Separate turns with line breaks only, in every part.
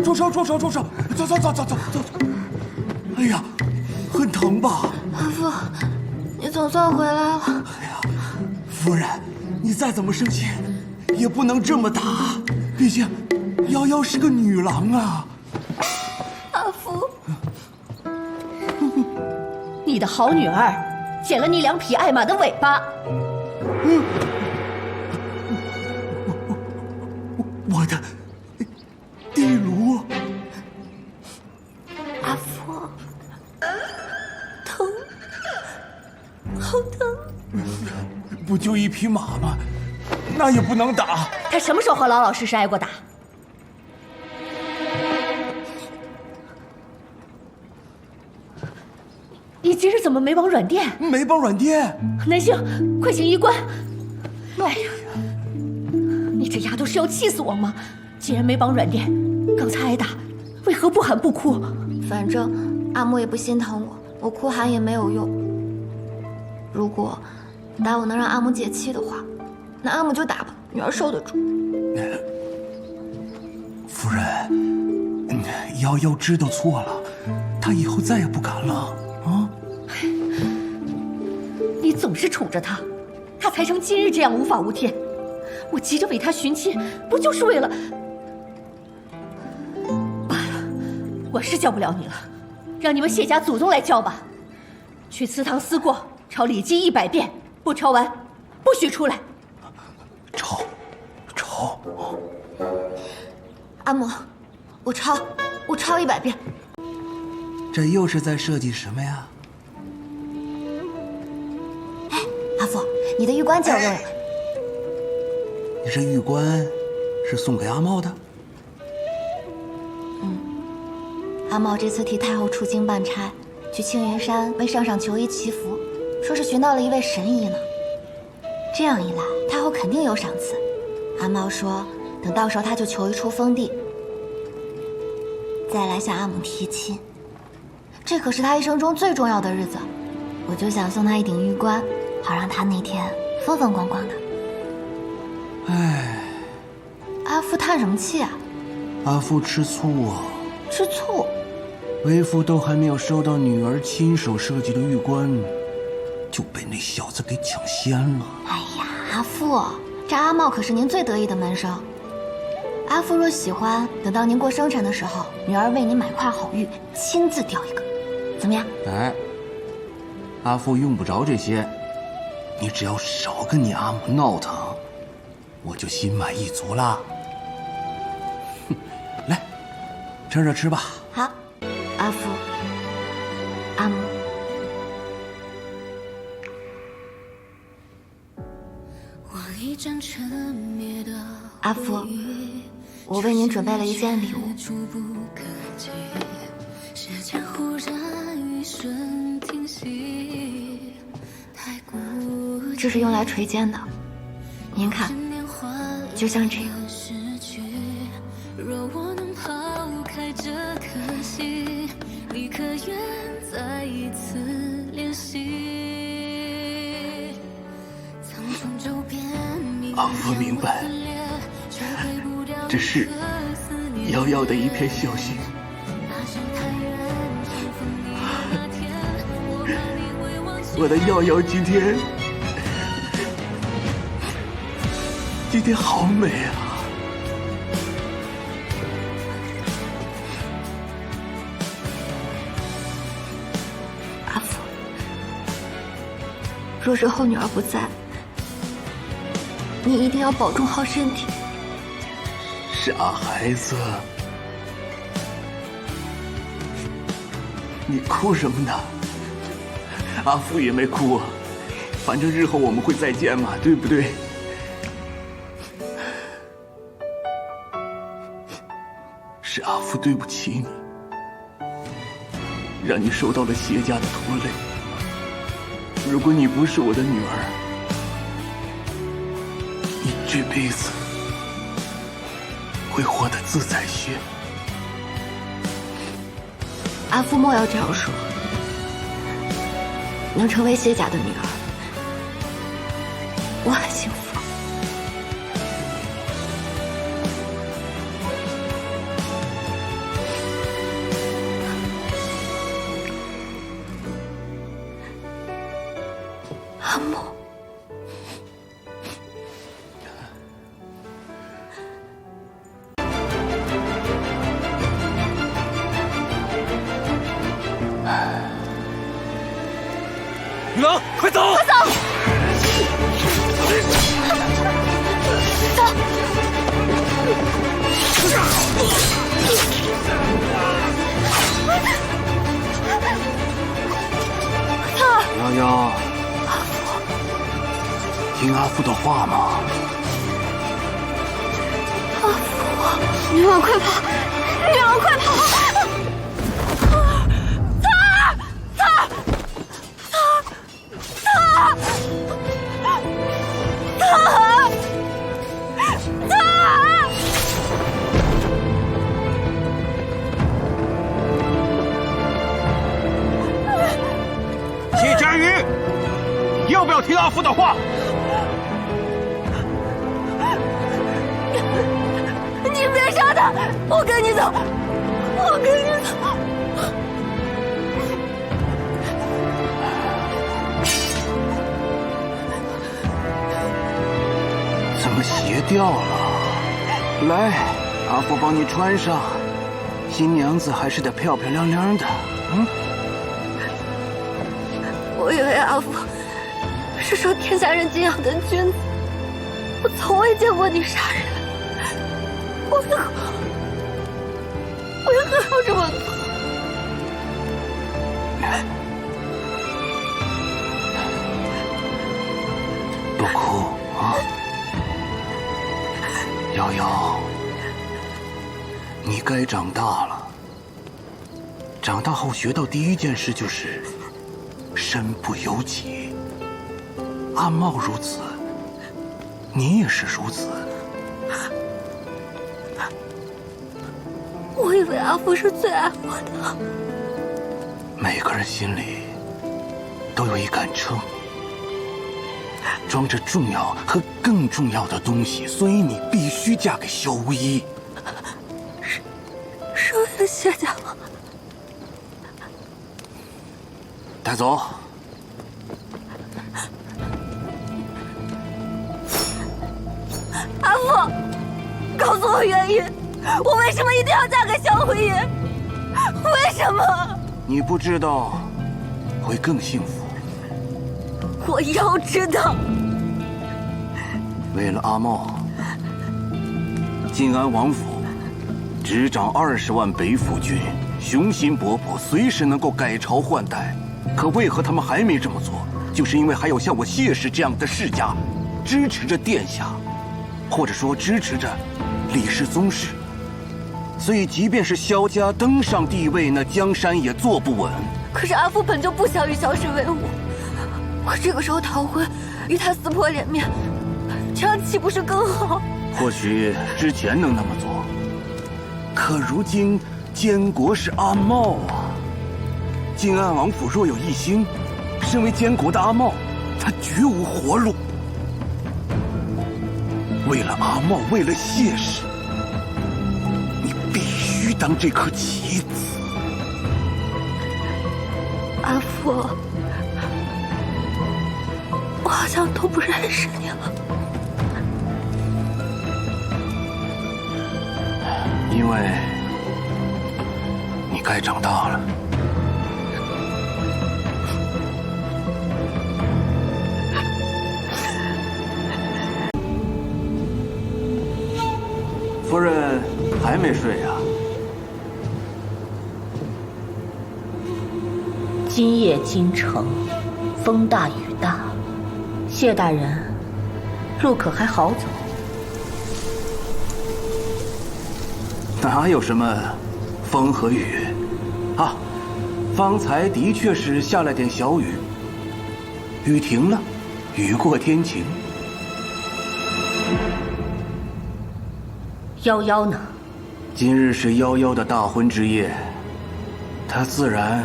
住手！住手！住手！走！哎呀，很疼吧？
阿父，你总算回来了。
哎呀，夫人，你再怎么生气，也不能这么打，毕竟瑶瑶是个女郎啊。
阿父，
你的好女儿捡了你2匹爱马的尾巴。
我的地炉。
阿父，疼，好疼。
不就1匹马吗？那也不能打。
他什么时候和老老实实挨过打？你今日怎么没绑软垫？
没绑软垫。
南星，快请医官。哎呀，你这丫头是要气死我吗？既然没绑软垫，刚才挨打，为何不喊不哭？
反正阿木也不心疼我，我哭喊也没有用。如果打我能让阿木解气的话，那阿木就打吧，女儿受得住。
夫人，瑶瑶知道错了，她以后再也不敢了啊！
你总是宠着她，她才成今日这样无法无天。我急着为她寻亲，不就是为了……罢了，我是教不了你了，让你们谢家祖宗来教吧。去祠堂思过，抄礼记100遍，不抄完，不许出来。
抄。
阿木，我抄100遍。
这又是在设计什么呀？
哎，阿父，你的玉冠借我用用。
你这玉冠是送给阿茂的？
阿茂这次替太后出京办差，去青云山为上上求医祈福，说是寻到了一位神医呢。这样一来，太后肯定有赏赐。阿茂说，等到时候他就求一处封地，再来向阿母提亲。这可是他一生中最重要的日子，我就想送他一顶玉冠，好让他那天风风光光的。
唉，
阿父叹什么气啊？
阿父吃醋啊！
吃醋？
为父都还没有收到女儿亲手设计的玉冠，就被那小子给抢先了。
哎呀，阿父，这阿茂可是您最得意的门生。阿父若喜欢，等到您过生辰的时候，女儿为您买块好玉，亲自雕一个，怎么样？
哎，阿父用不着这些，你只要少跟你阿母闹腾，我就心满意足啦。哼，来，趁热吃吧。
好，阿父，阿母。阿父，我为您准备了一件礼物。这是用来垂肩的，您看，就像这样。若我能抛开这颗心，你可愿再一次练习？
阿父明白，这是瑶瑶的一片孝心。我的瑶瑶今天好美啊！
阿父，若日后女儿不在，你一定要保重好身体。
傻孩子，你哭什么呢？阿父也没哭，反正日后我们会再见嘛，对不对？是阿父对不起你，让你受到了谢家的拖累。如果你不是我的女儿，你这辈子会活得自在些。
阿父莫要这样说，能成为谢家的女儿，我很幸福。阿梦，
女郎，快走！
快走！走！
瑶瑶，听阿父的话嘛。
阿父，女王快跑！女王快跑！
谢佳瑜，要不要听阿父的话？
你别杀他！我跟你走，我跟你走。
怎么鞋掉了？来，阿父帮你穿上。新娘子还是得漂漂亮亮的。
我以为阿父是受天下人敬仰的君子，我从未见过你杀人。我为何要这么做？
不哭啊，瑶瑶，你该长大了。长大后学到第一件事就是身不由己。阿茂如此，你也是如此。
我以为阿父是最爱我的。
每个人心里都有一杆秤，装着重要和更重要的东西，所以你必须嫁给萧无一。
是为了谢家吗？
带走。
阿父，告诉我原因，我为什么一定要嫁给萧回爷？为什么？
你不知道，会更幸福。
我要知道。
为了阿茂，晋安王府执掌20万北府军，雄心勃勃，随时能够改朝换代。可为何他们还没这么做？就是因为还有像我谢氏这样的世家支持着殿下，或者说支持着李氏宗室。所以即便是萧家登上帝位，那江山也坐不稳。
可是阿父本就不想与萧氏为伍，我这个时候逃婚，与他撕破脸面，这样岂不是更好？
或许之前能那么做，可如今监国是阿茂啊。晋安王府若有一心，身为监国的阿茂，他绝无活路。为了阿茂，为了谢氏，你必须当这颗棋子。
阿父，我好像都不认识你了。
因为你该长大了。夫人还没睡呀？
今夜京城风大雨大，谢大人路可还好走？
哪有什么风和雨啊？方才的确是下了点小雨，雨停了，雨过天晴。
夭夭呢？
今日是夭夭的大婚之夜，他自然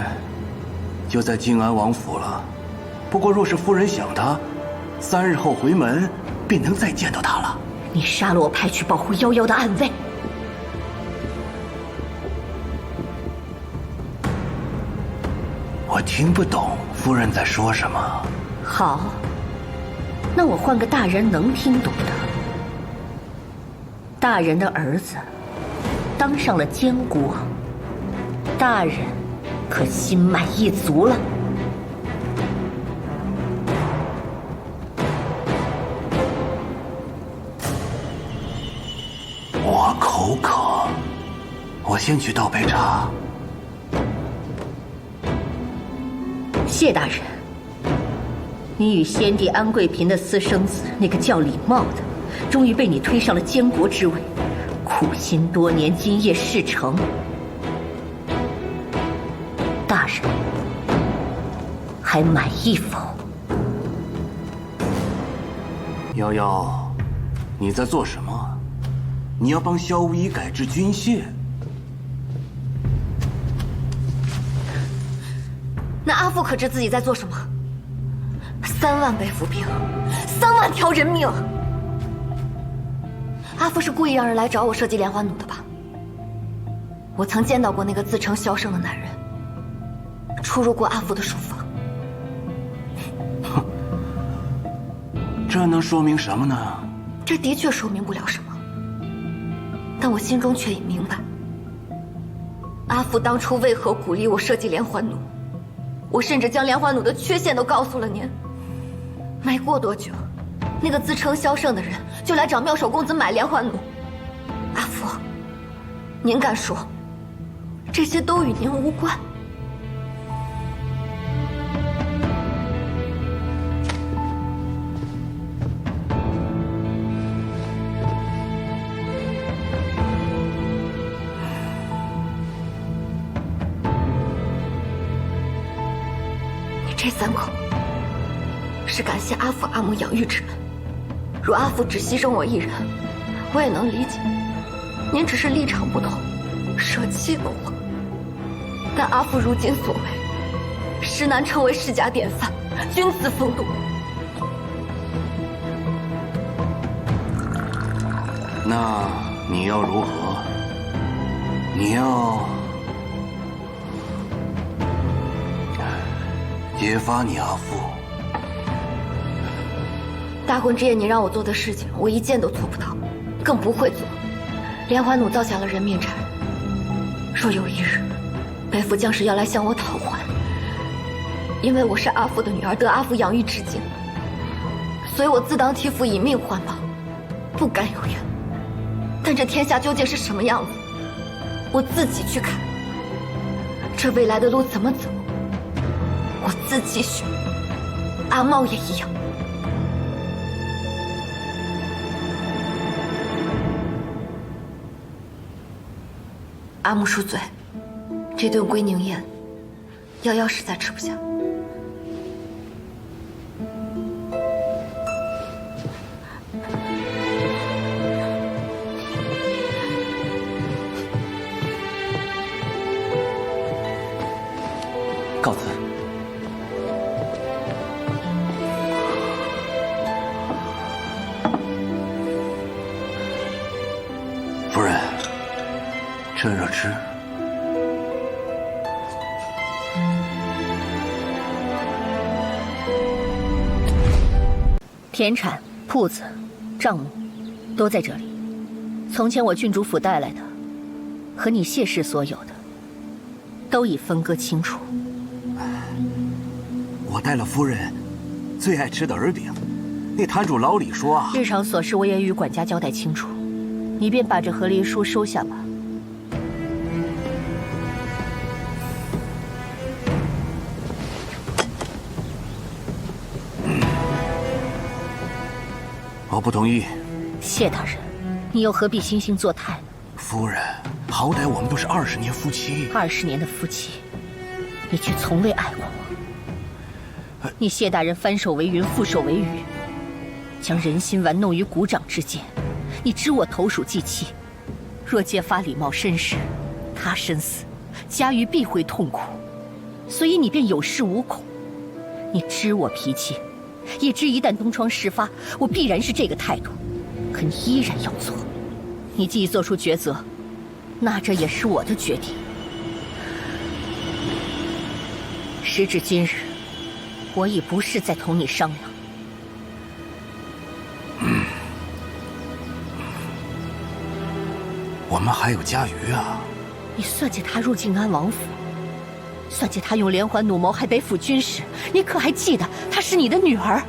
就在晋安王府了。不过若是夫人想他，3日后回门便能再见到他了。
你杀了我派去保护夭夭的暗卫。
我听不懂夫人在说什么。
好，那我换个大人能听懂的。大人的儿子当上了监国，大人可心满意足了。
我口渴，我先去倒杯茶。
谢大人，你与先帝安贵嫔的私生子那个叫李茂的，终于被你推上了监国之位，苦心多年，今夜事成。大人还满意否？
瑶瑶，你在做什么？你要帮萧无疑改制军械？
那阿父可知自己在做什么？3万北府兵，3万条人命。阿父是故意让人来找我设计连环弩的吧？我曾见到过那个自称萧胜的男人，出入过阿父的书房。
哼，这能说明什么呢？
这的确说明不了什么。但我心中却已明白，阿父当初为何鼓励我设计连环弩。我甚至将连环弩的缺陷都告诉了您。没过多久，那个自称萧胜的人就来找妙手公子买连环弩。阿父，您敢说这些都与您无关？这3口是感谢阿父阿母养育之恩。若阿父只牺牲我一人，我也能理解。您只是立场不同，舍弃了我。但阿父如今所为，实难称为世家典范、君子风度。
那你要如何？你要揭发你阿父？
大婚之夜你让我做的事情，我一件都做不到，更不会做。连环弩造下了人面禅，若有一日，北府将士要来向我讨还，因为我是阿父的女儿，得阿父养育至今，所以我自当替父以命还报，不敢有冤。但这天下究竟是什么样子，我自己去看。这未来的路怎么走，我自己选。阿茂也一样。阿木恕罪，这顿归宁宴，瑶瑶实在吃不下。
告辞。夫人，趁热吃。
田产、铺子、账目，都在这里。从前我郡主府带来的，和你谢氏所有的，都已分割清楚。
我带了夫人最爱吃的饵饼，那摊主老李说啊，
日常琐事我也与管家交代清楚，你便把这和离书收下吧。
我不同意。
谢大人，你又何必惺惺作态呢？
夫人，好歹我们都是20年夫妻。
20年的夫妻，你却从未爱过我。你谢大人翻手为云，覆手为雨，将人心玩弄于股掌之间。你知我投鼠忌器，若揭发李茂身世，他身死，家余必会痛苦，所以你便有恃无恐。你知我脾气，也知一旦东窗事发，我必然是这个态度，可你依然要做。你既已做出抉择，那这也是我的决定。时至今日，我已不是在同你商量，
我们还有家瑜啊！
你算计他入靖安王府，算计他用连环弩谋害北府军士，你可还记得她是你的女儿？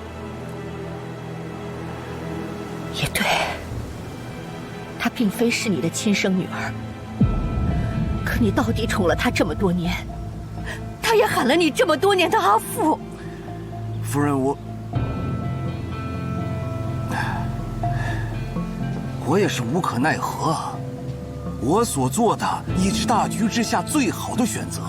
也对，她并非是你的亲生女儿，可你到底宠了她这么多年，她也喊了你这么多年的阿父。
夫人，我也是无可奈何啊！我所做的已是大局之下最好的选择。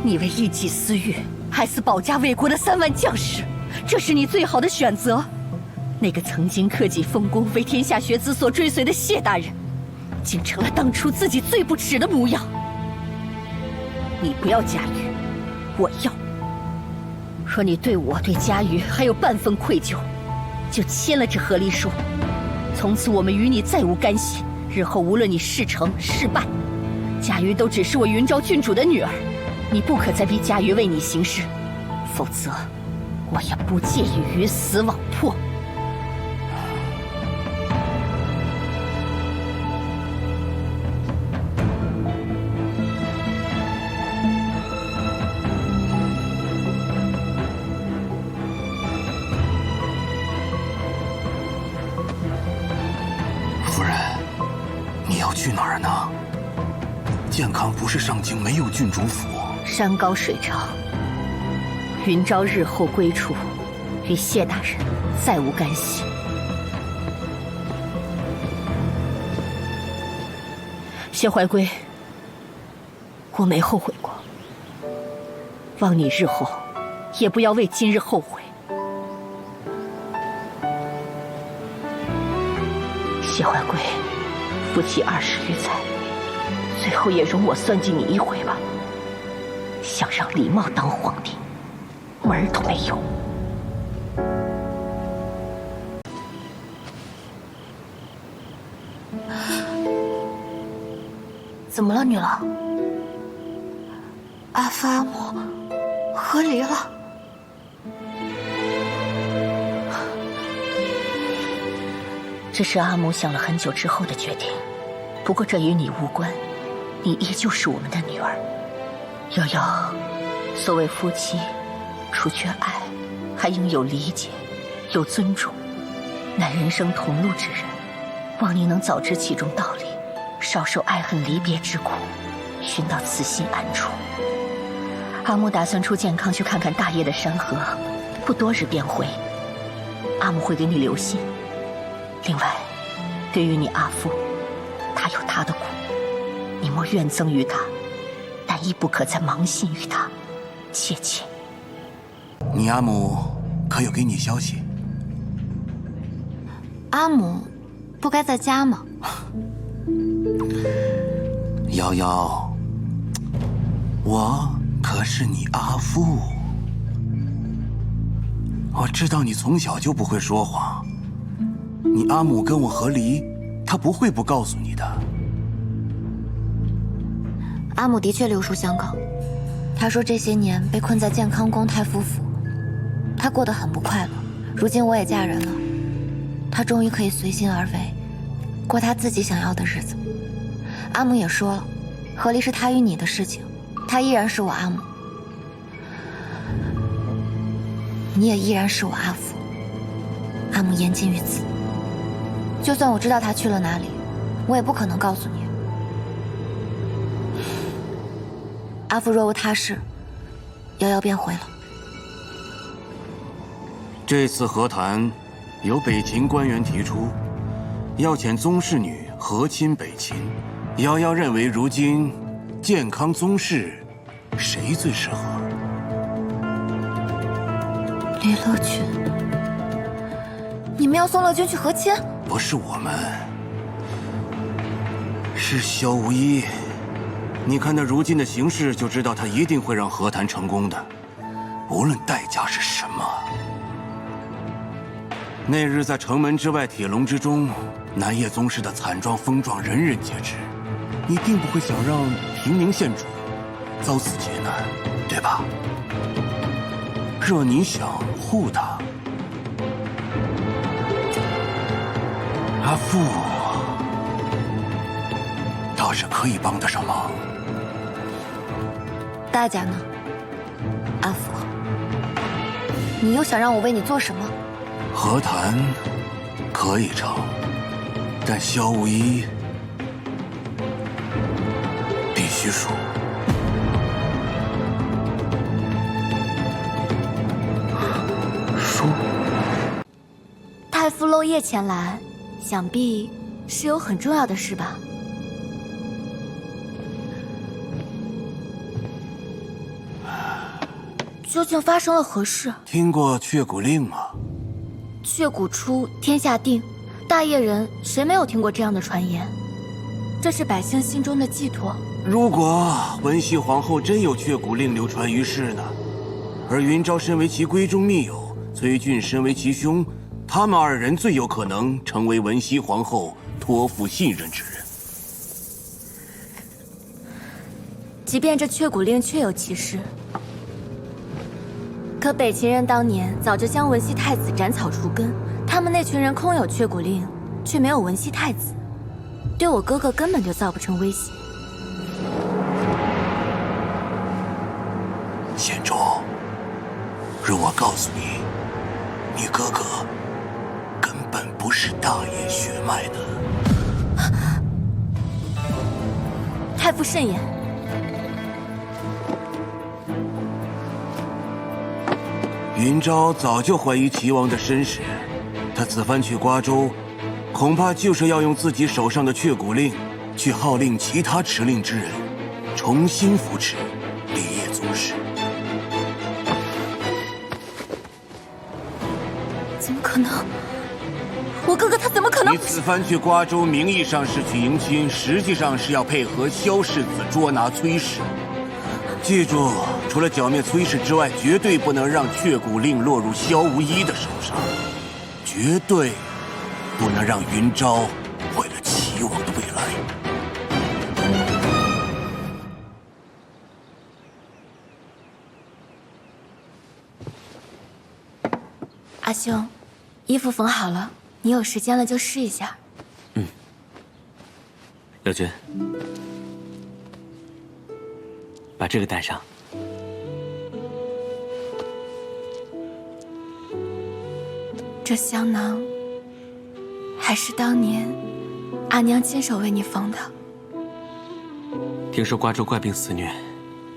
你为一己私欲害死保家卫国的3万将士，这是你最好的选择。那个曾经克己丰功、为天下学子所追随的谢大人，竟成了当初自己最不耻的模样。你不要家瑜，我要。若你对我、对家瑜还有半分愧疚，就签了这和离书。从此我们与你再无干系，日后无论你事成事败，家瑜都只是我云昭郡主的女儿，你不可再逼家瑜为你行事，否则我也不介意鱼死网破。
夫人，你要去哪儿呢？健康不是上京没有郡主府。
山高水长，云昭日后归处，与谢大人再无干系。谢怀归，我没后悔过，望你日后也不要为今日后悔。谢怀归，夫妻20余载，最后也容我算计你一回吧。想让李茂当皇帝，门儿都没有。
怎么了，女郎？阿父阿母和离了。
这是阿母想了很久之后的决定，不过这与你无关，你依旧是我们的女儿。瑶瑶，所谓夫妻，除却爱，还应有理解，有尊重，乃人生同路之人，望你能早知其中道理，少受爱恨离别之苦，寻到此心安处。阿母打算出健康去看看大业的山河，不多日便回。阿母会给你留信。另外，对于你阿父，他有他的苦，你莫怨憎于他，但亦不可再盲信于他，切切。
你阿母可有给你消息？
阿母不该在家吗？
瑶瑶，我可是你阿父，我知道你从小就不会说谎。你阿母跟我和离，她不会不告诉你的。
阿母的确留书相告，她说这些年被困在健康宫太夫府，她过得很不快乐。如今我也嫁人了，她终于可以随心而为，过她自己想要的日子。阿母也说了，和离是她与你的事情，她依然是我阿母，你也依然是我阿父。阿母言尽于此。就算我知道他去了哪里，我也不可能告诉你。阿父若无他事，瑶瑶便回了。
这次和谈，由北秦官员提出，要遣宗室女和亲北秦。瑶瑶认为，如今健康宗室，谁最适合？
李乐君，你们要送乐君去和亲？
不是我们，是萧无一。你看他如今的形势，就知道他一定会让和谈成功的，无论代价是什么。那日在城门之外铁笼之中，南叶宗室的惨状风状人人皆知。你并不会想让平宁县主遭此劫难，对吧？若你想护他，阿父，是可以帮得上忙。
大家呢？阿福，你又想让我为你做什么？
和谈可以成，但萧无一必须输。输？
太傅漏夜前来，想必是有很重要的事吧？究竟发生了何事？
听过却骨令吗？
却骨出，天下定。大业人谁没有听过这样的传言？这是百姓心中的寄托。
如果文熙皇后真有却骨令流传于世呢？而云昭身为其闺中密友，崔俊身为其兄，他们二人最有可能成为文熙皇后托付信任之人。
即便这却骨令确有其事，可北秦人当年早就将文熙太子斩草除根，他们那群人空有却骨令，却没有文熙太子，对我哥哥根本就造不成威胁。
贤忠，若我告诉你，你哥哥根本不是大业血脉的，
太傅慎言。
云昭早就怀疑齐王的身世，他此番去瓜州，恐怕就是要用自己手上的却骨令，去号令其他持令之人，重新扶持李业宗室。
怎么可能？我哥哥他怎么可能？
你此番去瓜州，名义上是去迎亲，实际上是要配合萧世子捉拿崔氏。记住，除了剿灭崔氏之外，绝对不能让却骨令落入萧无一的手上，绝对不能让云昭毁了齐王的未来。
阿兄，衣服缝好了，你有时间了就试一下。
柳君，把这个带上。
这香囊还是当年阿娘亲手为你缝的。
听说瓜州怪病肆虐，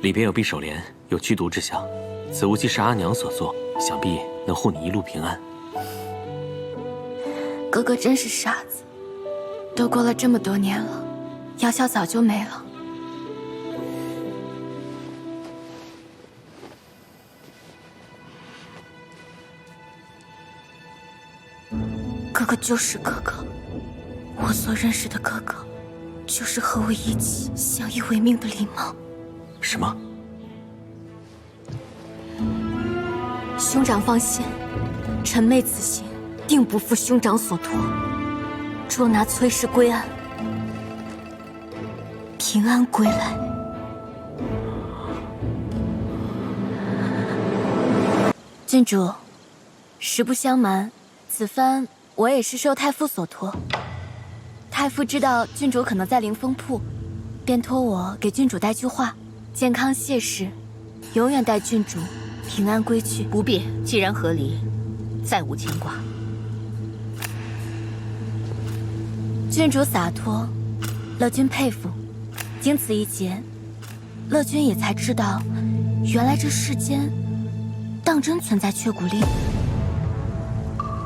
里边有匕首帘，有剧毒之象，此物既是阿娘所做，想必能护你一路平安。
哥哥真是傻子，都过了这么多年了，药效早就没了。哥哥就是哥哥，我所认识的哥哥，就是和我一起相依为命的李茂。
什么？
兄长放心，臣妹此行定不负兄长所托，捉拿崔氏归案，平安归来。郡主，实不相瞒，此番我也是受太傅所托。太傅知道郡主可能在灵风铺，便托我给郡主带句话：健康谢氏，永远带郡主平安归去。
不必，既然和离，再无牵挂。郡主洒脱，乐君佩服。经此一劫，乐君也才知道，原来这世间当真存在却骨令。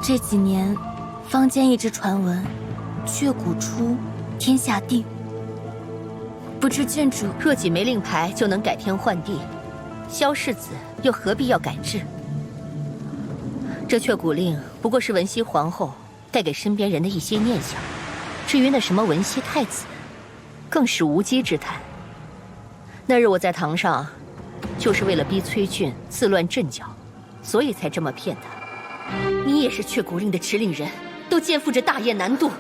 这几年，坊间一直传闻，却骨出，天下定。不知郡主若几枚令牌就能改天换地，萧世子又何必要改制？这却骨令不过是文熙皇后带给身边人的一些念想。至于那什么文熙太子，更是无稽之谈。那日我在堂上，就是为了逼崔俊自乱阵脚，所以才这么骗他。你也是却骨令的持令人，都肩负着大业难度，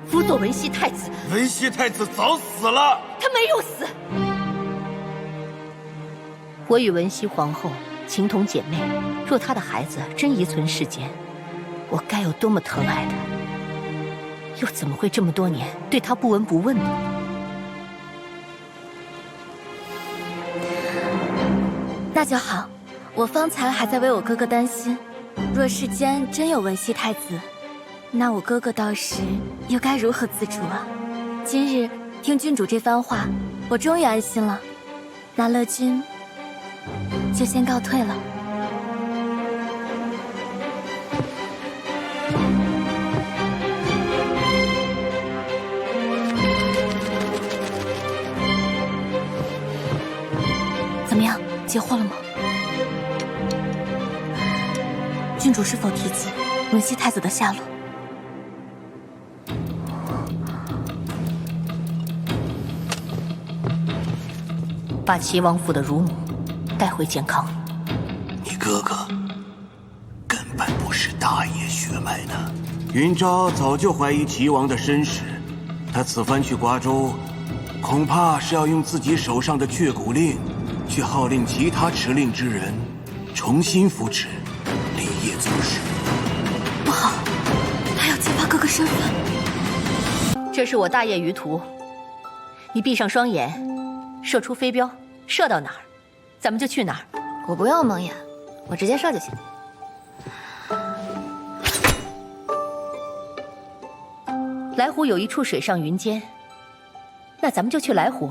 辅佐文熙太子。
文熙太子早死了，
他没有死。我与文熙皇后情同姐妹，若她的孩子真遗存世间，我该有多么疼爱她，又怎么会这么多年对她不闻不问呢？
那就好。我方才还在为我哥哥担心，若世间真有文熙太子，那我哥哥到时又该如何自处啊？今日听君主这番话，我终于安心了。那乐君就先告退了。怎么样，截获了吗？君主是否提及文熙太子的下落？
把齐王府的乳母带回健康。
你哥哥根本不是大爷血脉的。云昭早就怀疑齐王的身世，他此番去瓜州，恐怕是要用自己手上的却骨令，去号令其他持令之人，重新扶持立业宗室。
不好，他要揭发哥哥身份。
这是我大业鱼图，你闭上双眼，射出飞镖，射到哪儿，咱们就去哪儿。
我不用蒙眼，我直接射就行。
来湖有一处水上云间，那咱们就去来湖。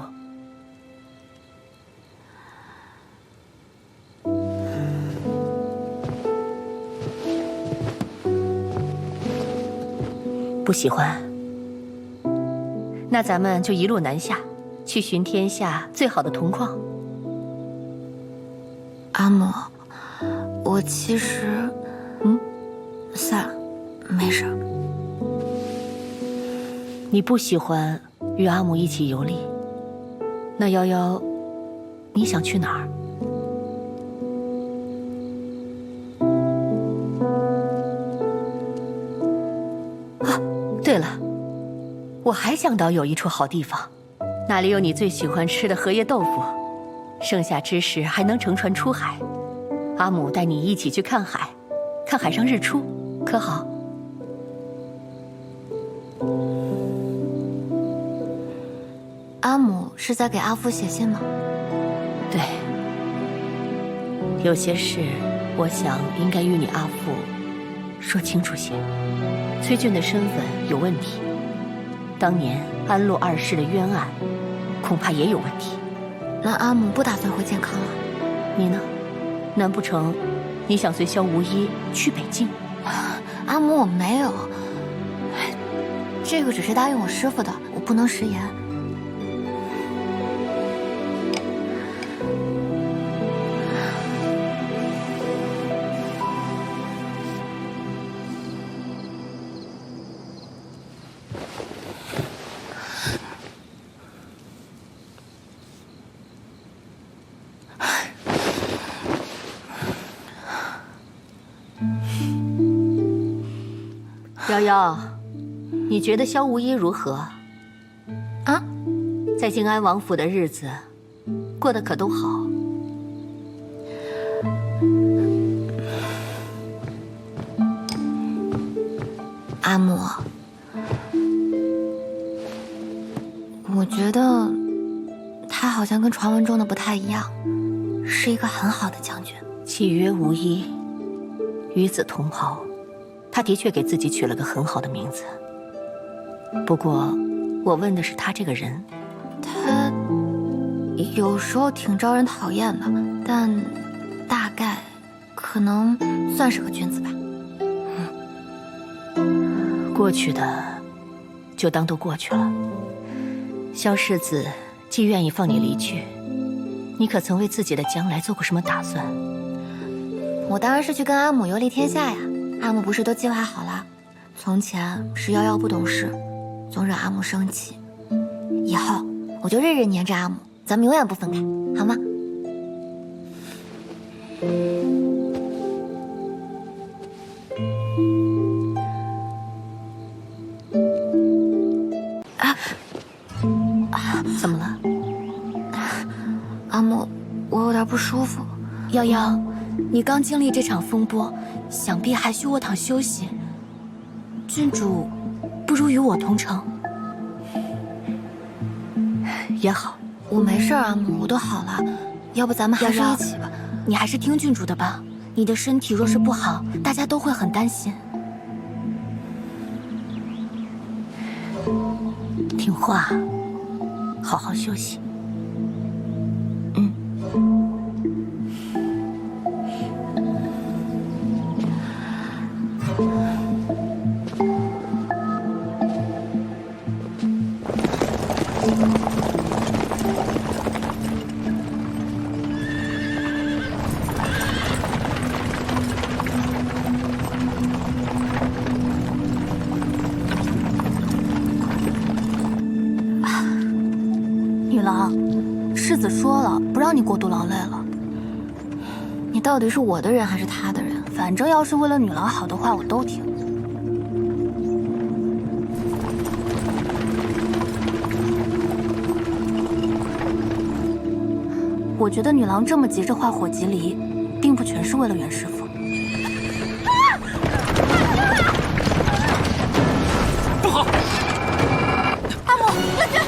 不喜欢，那咱们就一路南下，去寻天下最好的铜矿。
阿母，我其实，算了，没事。
你不喜欢与阿母一起游历，那瑶瑶，你想去哪儿？啊，对了，我还想到有一处好地方，那里有你最喜欢吃的荷叶豆腐，剩下之时还能乘船出海。阿母带你一起去看海，看海上日出，可好？
阿母是在给阿父写信吗？
对，有些事我想应该与你阿父说清楚些。崔俊的身份有问题，当年安陆二世的冤案恐怕也有问题。
那阿母不打算回健康了？
你呢？难不成你想随萧无一去北境？
阿母，我没有，这个只是答应我师父的，我不能食言。
瑶瑶，你觉得萧无一如何？
啊？
在静安王府的日子过得可都好？
阿母，我觉得他好像跟传闻中的不太一样，是一个很好的将军。
契约无一，与子同袍。他的确给自己取了个很好的名字，不过我问的是他这个人。
他有时候挺招人讨厌的，但大概可能算是个君子吧。
过去的就当都过去了。萧世子既愿意放你离去，你可曾为自己的将来做过什么打算？
我当然是去跟阿母游历天下呀。阿母不是都计划好了？从前是瑶瑶不懂事，总惹阿母生气，以后我就日日黏着阿母，咱们永远不分开，好吗？
怎么了？
阿母，我有点不舒服。瑶瑶，你刚经历这场风波，想必还需卧躺休息。君主，不如与我同乘。
也好，
我没事，阿母，我都好了。要不咱们还是一起吧。你还是听郡主的吧。你的身体若是不好，大家都会很担心。
听话，好好休息。
女郎，世子说了，不让你过度劳累了。你到底是我的人还是他的人？反正要是为了女郎好的话，我都听。我觉得女郎这么急着画火棘离，并不全是为了袁师傅。
不好！
阿母，来人！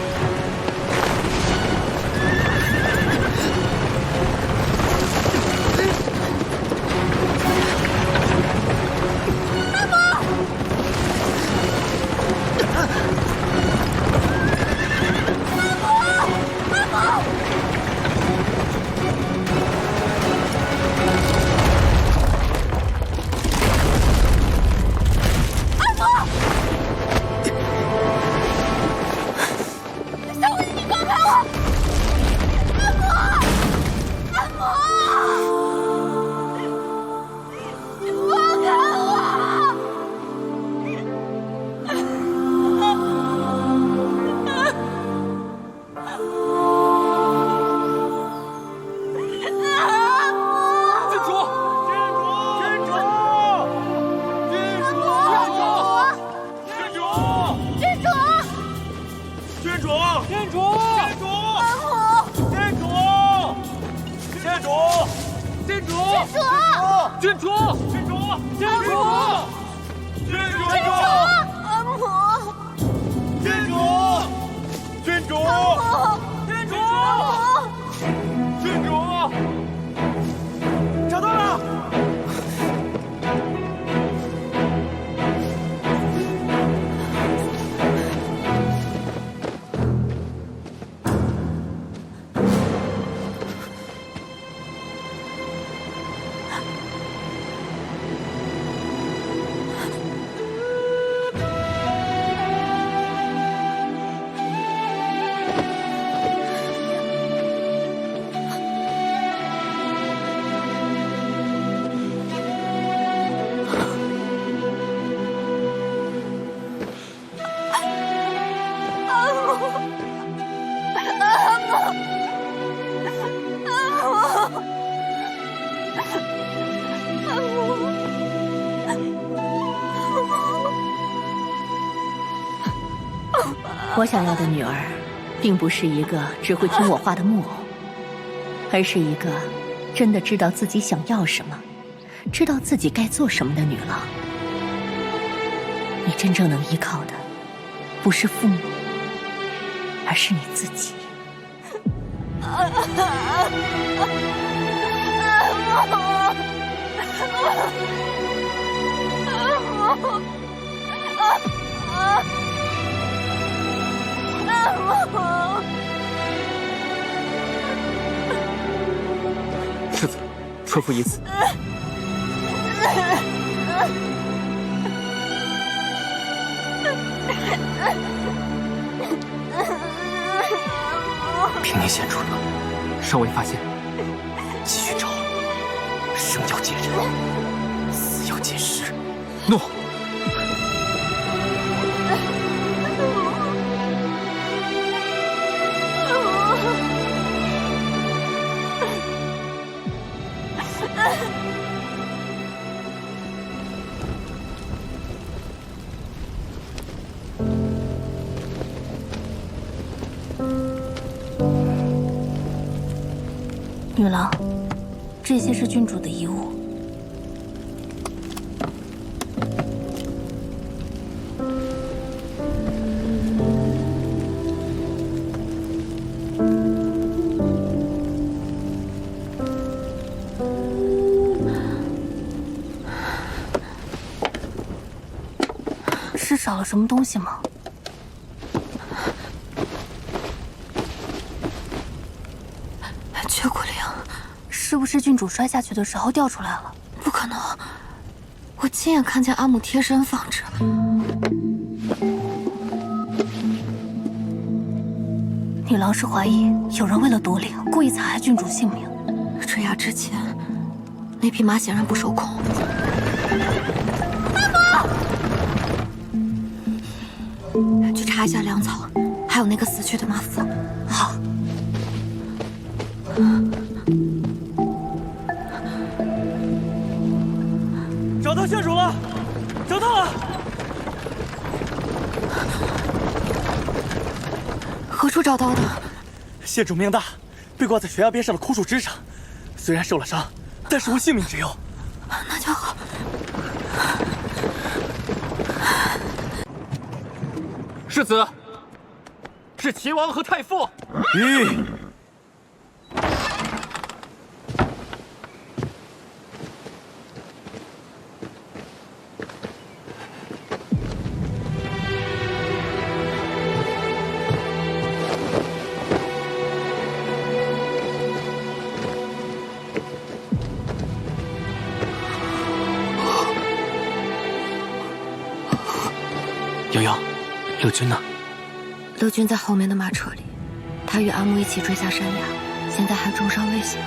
我想要的女儿，并不是一个只会听我话的木偶，而是一个真的知道自己想要什么，知道自己该做什么的女郎。你真正能依靠的，不是父母，而是你自己。
世子，车夫已死。
平内县主呢？尚未发现。继续找，生要见人，死要见尸。诺。
女郎，这些是郡主的遗物。什么东西吗？绝骨灵，是不是郡主摔下去的时候掉出来了？不可能，我亲眼看见阿母贴身放置。女郎是怀疑有人为了夺灵，故意残害郡主性命。坠崖之前，那匹马显然不受控。阿母，去查一下粮草，还有那个死去的马夫。好。
找到郡主了，找到了。
何处找到的？
县主命大，被挂在悬崖边上的枯树枝上，虽然受了伤，但是无性命之忧。
那就好。
世子，是齐王和太傅。
瑶瑶，乐君呢？
乐君在后面的马车里，他与阿木一起追下山崖，现在还重伤未醒。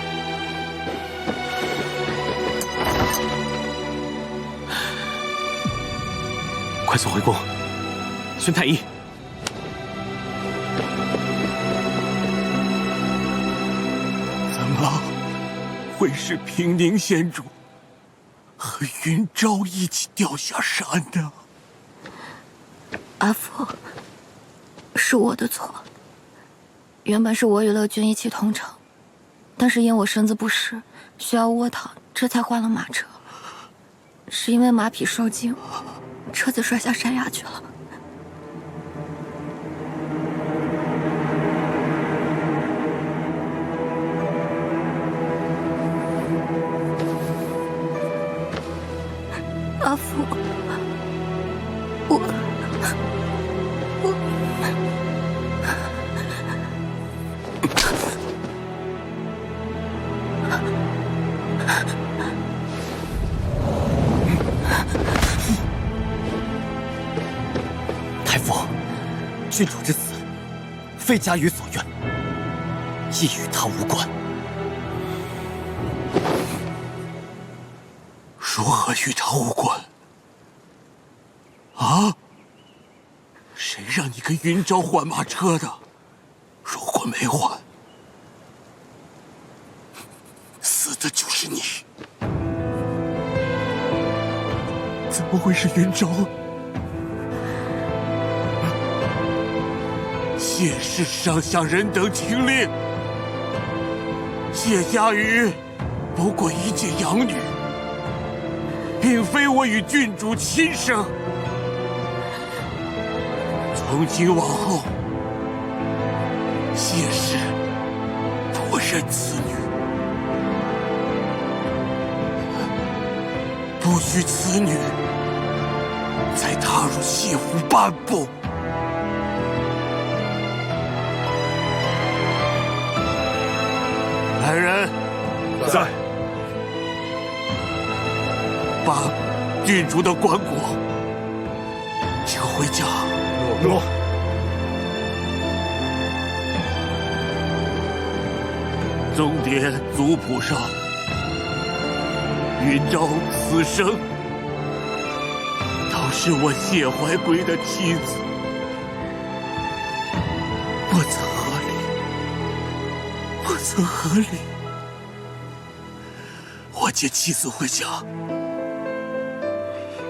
快速回宫，宣太医。
怎么会是平宁县主和云昭一起掉下山的？
阿父，是我的错。原本是我与乐君一起同城，但是因我身子不适，需要卧躺，这才换了马车。是因为马匹受惊，车子摔下山崖去了。阿父，我。
太傅，郡主之死，非家语所愿，亦与他无关。
如何与他无关？啊？谁让你跟云昭换马车的？如果没换，死的就是你。怎么会是云昭？谢氏上下人等听令，谢家瑜不过一介养女，并非我与郡主亲生。从今往后，谢氏不认此女，不许此女再踏入谢府半步。来人，
在。
把郡主的棺椁请回家。
诺。
宗典族谱上，云昭此生都是我谢怀贵的妻子，不曾合理，不曾合理。我接妻子回家，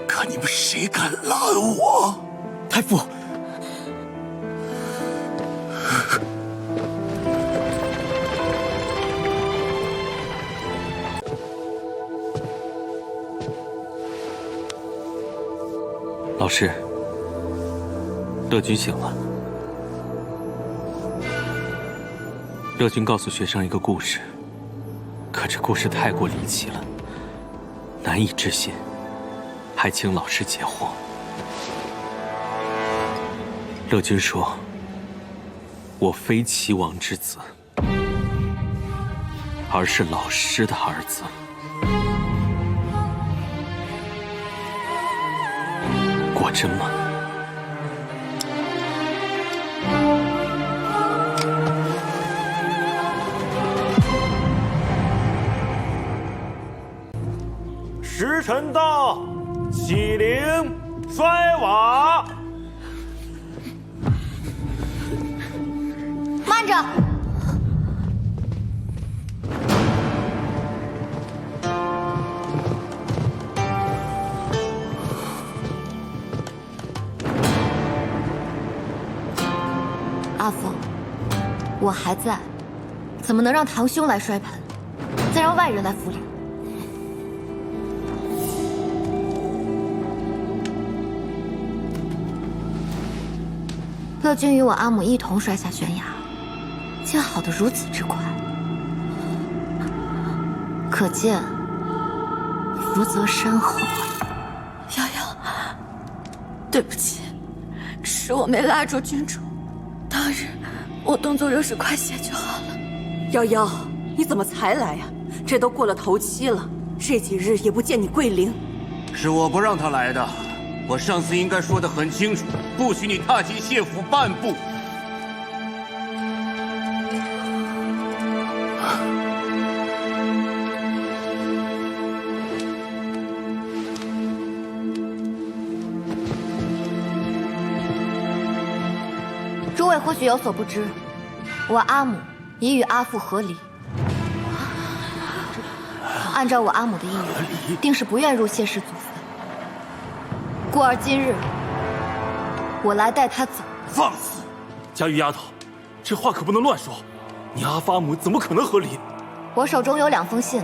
可你们谁敢拦我？
太傅，
老师，乐君醒了。乐君告诉学生一个故事，可这故事太过离奇了，难以置信，还请老师解惑。乐君说：“我非齐王之子，而是老师的儿子。果真吗？”
时辰到，启灵，摔瓦。
慢着！阿福，我还在，怎么能让堂兄来摔盆，再让外人来扶灵？乐君与我阿母一同摔下悬崖，竟好得如此之快，可见福泽深厚啊！
瑶瑶，对不起，是我没拉住君主。当日我动作若是快些就好了。
瑶瑶，你怎么才来呀？这都过了头七了，这几日也不见你跪灵。
是我不让他来的。我上次应该说得很清楚，不许你踏进谢府半步。
诸位或许有所不知，我阿母已与阿父和离。按照我阿母的意愿，定是不愿入谢氏祖坟。故而今日，我来带他走。
放肆！佳玉丫头，这话可不能乱说。你阿发母怎么可能和离？
我手中有2封信，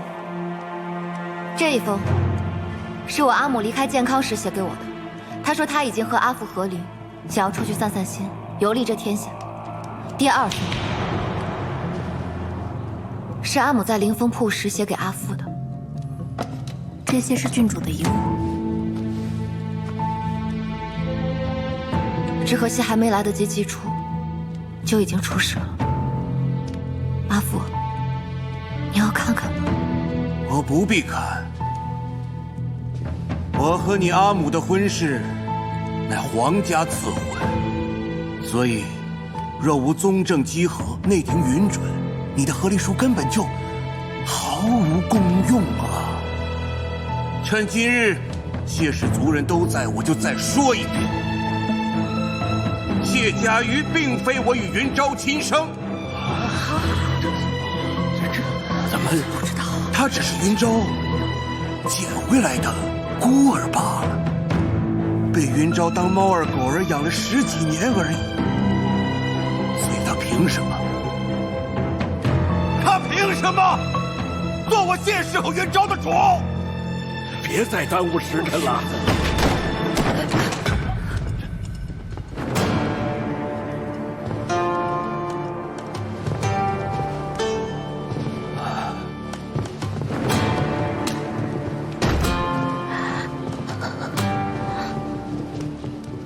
这一封是我阿母离开健康时写给我的。她说她已经和阿父和离，想要出去散散心，游历这天下。第2封是阿母在灵峰铺时写给阿父的。这些是郡主的遗物。只可惜还没来得及寄出，就已经出事了。阿父，你要看看吗？
我不必看。我和你阿母的婚事，乃皇家赐婚，所以若无宗正稽核、内廷允准，你的和离书根本就毫无功用啊！趁今日谢氏族人都在，我就再说一遍。谢家瑜并非我与云昭亲生，
咱们
不知道，他只是云昭捡回来的孤儿罢了，被云昭当猫儿狗儿养了10几年而已。所以他凭什么？他凭什么做我谢氏和云昭的主？
别再耽误时辰了。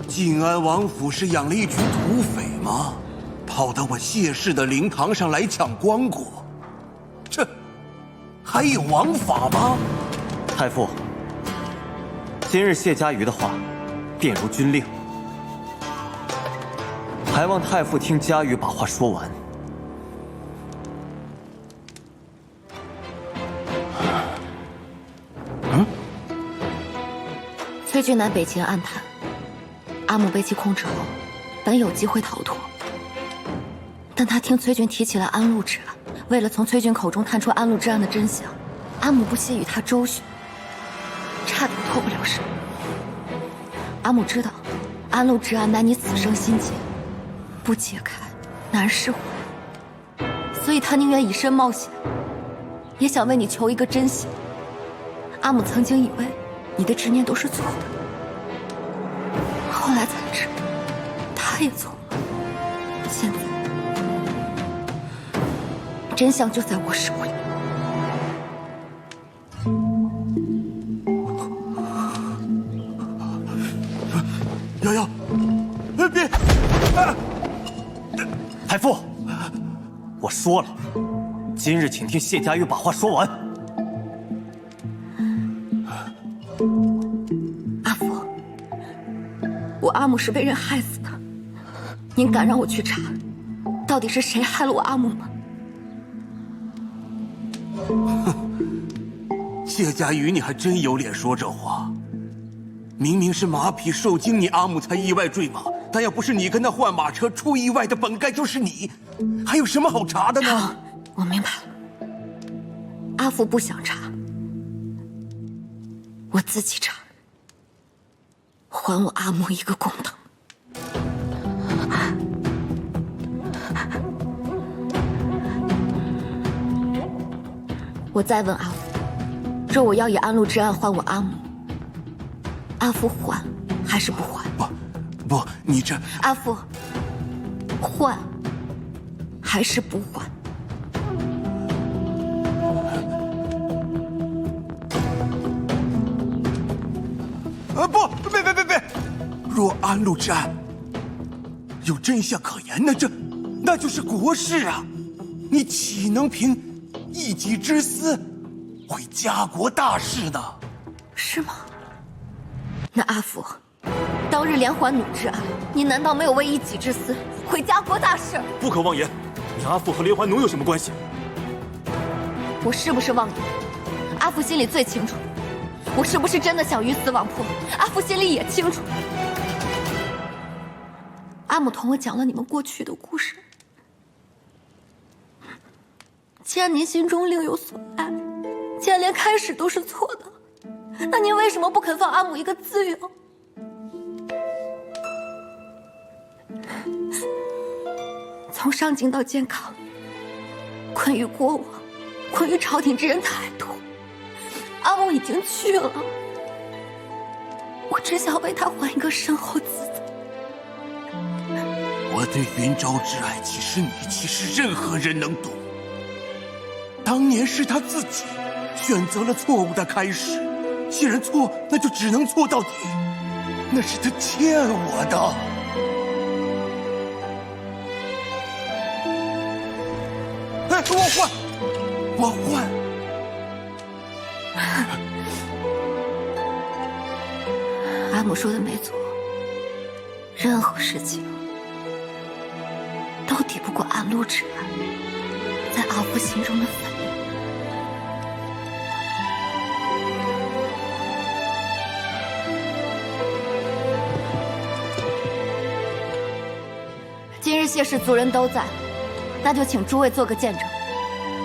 晋安王府是养了一群土匪吗？跑到我谢氏的灵堂上来抢光果，这还有王法吗？
太傅，今日谢家瑜的话，便如军令，还望太傅听家瑜把话说完。
崔俊南北前暗探，阿母被其控制后，本有机会逃脱，但他听崔俊提起了安禄之案，为了从崔俊口中探出安禄之案的真相，阿母不惜与他周旋，差点脱不了身。阿母知道安禄之案乃你此生心结，不解开难释怀，所以他宁愿以身冒险，也想为你求一个真相。阿母曾经以为你的执念都是错的，后来才知他也错了。现在真相就在我手里。
瑶瑶，别！
我说了，今日请听谢家玉把话说完。
阿福，我阿母是被人害死的，您敢让我去查，到底是谁害了我阿母吗？
谢家瑜，你还真有脸说这话。明明是马匹受惊，你阿母才意外坠马，但要不是你跟他换马车，出意外的本该就是你，还有什么好查的呢？
我明白了，阿福不想查，我自己查，还我阿母一个公道。我再问阿福，若我要以安禄之案还我阿母，阿福还还是不还？
不，你这……
阿福，还还是不还？
别！若安禄之案有真相可言，那就是国事啊！你岂能凭一己之私毁家国大事呢？
是吗？那阿福，当日连环弩之案，你难道没有为一己之私毁家国大事？
不可妄言，你阿父和连环弩有什么关系？
我是不是妄言？阿福心里最清楚。我是不是真的想鱼死网破？阿福心里也清楚。阿母同我讲了你们过去的故事。既然您心中另有所爱，既然连开始都是错的，那您为什么不肯放阿母一个自由？从上京到健康，困于国王，困于朝廷之人太多。阿母已经去了，我只想为他还一个身后自在。
我对云昭之爱，岂是任何人能懂？当年是他自己选择了错误的开始，既然错，那就只能错到底。那是他欠我的。哎，我换。
阿母说的没错，任何事情都抵不过安禄之爱在阿父心中的分量。今日谢氏族人都在，那就请诸位做个见证。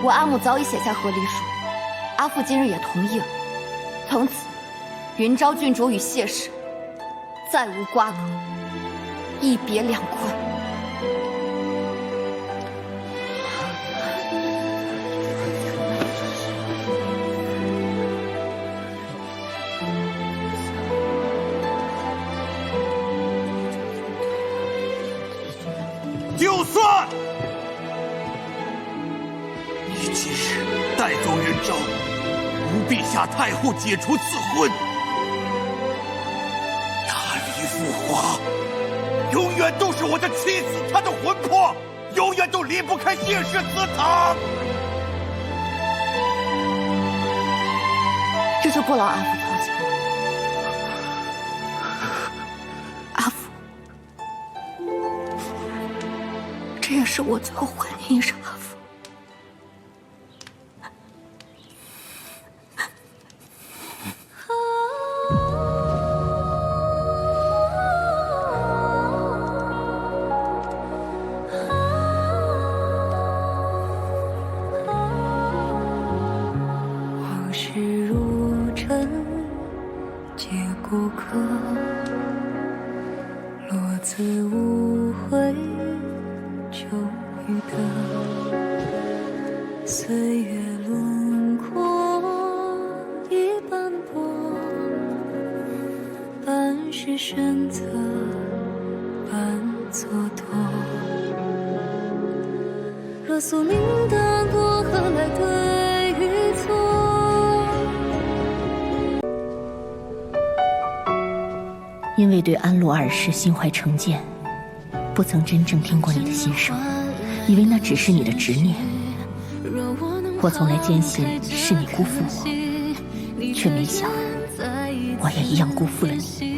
我阿母早已写下和离书，阿父今日也同意了。从此，云昭郡主与谢氏再无瓜葛，一别两宽。
就算你今日带走云昭，吾陛下太后解除赐婚，她李富华永远都是我的妻子，她的魂魄永远都离不开谢氏祠堂。
这就不劳阿父操心。阿父，这也是我最后还您一声阿父。
往事如尘，皆过客。落子无悔，就余得。岁月轮廓已斑驳，半是选择，半蹉跎。若宿命的过何来对与错？
因为对安禄二世心怀成见，不曾真正听过你的心声，以为那只是你的执念。我从来坚信是你辜负我，却没想我也一样辜负了你。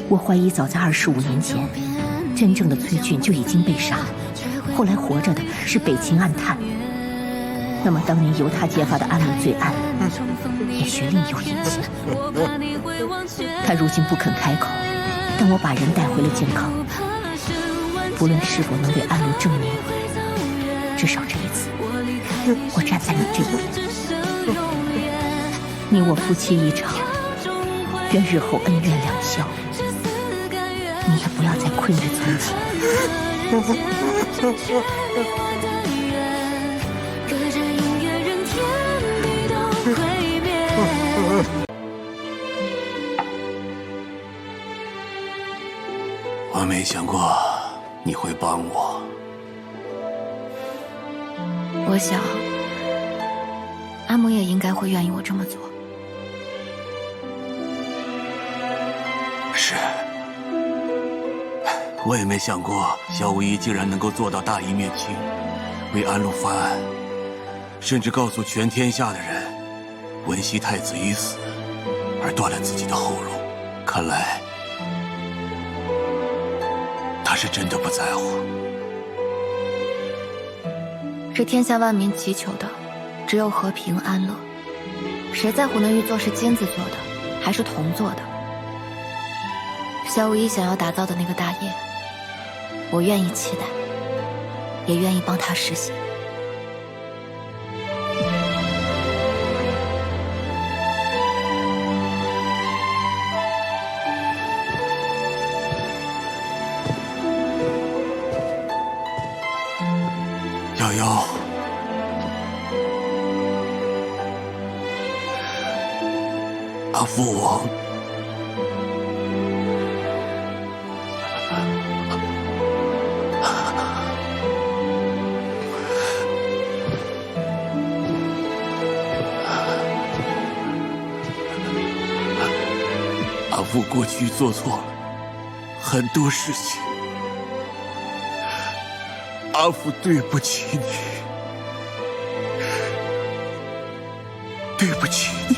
我怀疑早在25年前，真正的崔俊就已经被杀，后来活着的是北秦暗探。那么当年由他揭发的安禄罪案，也许另有隐情。他如今不肯开口，但我把人带回了健康。不论是否能为安禄证明，至少这一次，我站在你这一边。你我夫妻一场，愿日后恩怨两消。你也不要再愧于从前。
我没想过你会帮我。
我想，阿母也应该会愿意我这么做。
是，我也没想过萧无一竟然能够做到大义灭亲，为安禄翻案，甚至告诉全天下的人文熙太子已死，而断了自己的后路。看来他是真的不在乎。
这天下万民祈求的，只有和平安乐。谁在乎那玉座是金子做的，还是铜做的？萧无一想要打造的那个大业，我愿意期待，也愿意帮他实现。
瑶瑶，阿父王，阿父过去做错了很多事情。阿父对不起你，对不起你。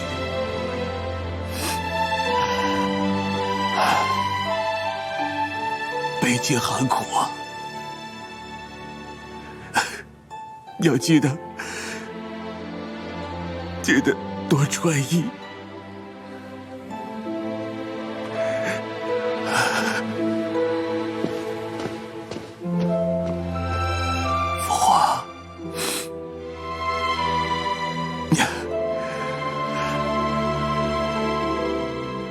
北境寒苦啊，要记得多穿衣。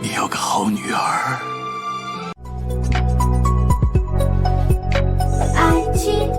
你有个好女儿。
爱情。